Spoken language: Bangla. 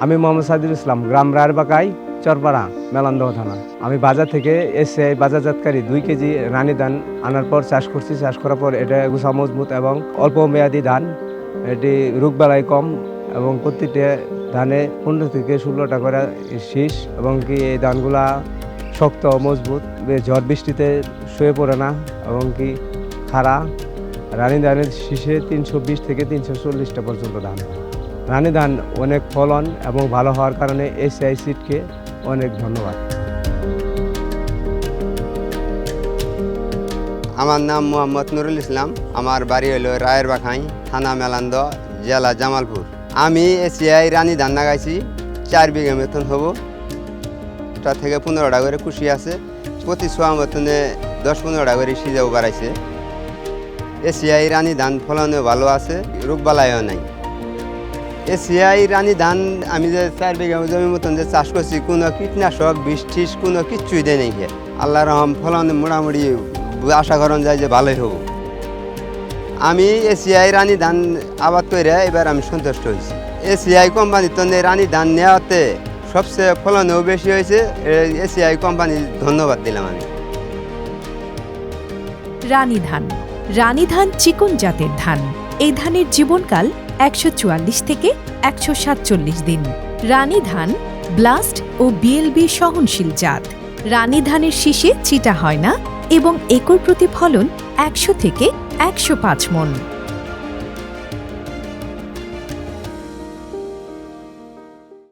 আমি মোহাম্মদ সাইদুল ইসলাম, গ্রাম রায়েরবাকাই, চরপাড়া, মেলান্দহ থানা। আমি বাজার থেকে এসে বাজারজাতকারী 2 কেজি রানী ধান আনার পর চাষ করছি। চাষ করার পর এটা গুছা মজবুত এবং অল্প মেয়াদি ধান। এটি রোগবালাই কম এবং প্রতিটা ধানে 15 থেকে 16টা করে শীষ এবং কি এই ধানগুলা শক্ত মজবুত, ঝড় বৃষ্টিতে শুয়ে পড়ে না এবং কি খাড়া। রানী ধানের শীষে 320 থেকে 340টা পর্যন্ত ধান। রানী ধান অনেক ফলন এবং ভালো হওয়ার কারণে এসিআই সিডকে অনেক ধন্যবাদ। আমার নাম মোহাম্মদ নুরুল ইসলাম। আমার বাড়ি হলো রায়েরবাখাই, থানা মেলান্দ, জেলা জামালপুর। আমি এসিআই রানী ধান লাগাইছি 4 বিঘা মতন হবো। তা থেকে 15টা করে কুশি আছে। প্রতি সোয়া মতনে 10-15টা করে সিজাও বাড়াইছে। এসিআই রানী ধান ফলনে ভালো আছে, রোগবালাইও নাই। এসিআই রানী ধান আমি যে 4 বিঘা জমি মতন যে চাষ করছি, কোনো কীটনাশক বিষ কোনো কিচ্ছুই দেয় নাই। আল্লাহ রহম ফলনে মোটামুটি আশা করেন যায় যে ভালোই হবো। আমি এসিআই রানী ধান আবাদ করে এবার আমি সন্তুষ্ট হয়েছি। এসিআই কোম্পানির তো রানী ধান নেওয়াতে সবচেয়ে ফলনেও বেশি হয়েছে। এসিআই কোম্পানি ধন্যবাদ দিলাম আমি। রানী ধান চিকন জাতের ধান। এই ধানের জীবনকাল 144 থেকে 147 দিন। রানী ধান ব্লাস্ট ও বিএলবি সহনশীল জাত। রানী ধানের শীষে চিটা হয় না এবং একর প্রতি ফলন 100 থেকে 105 মণ।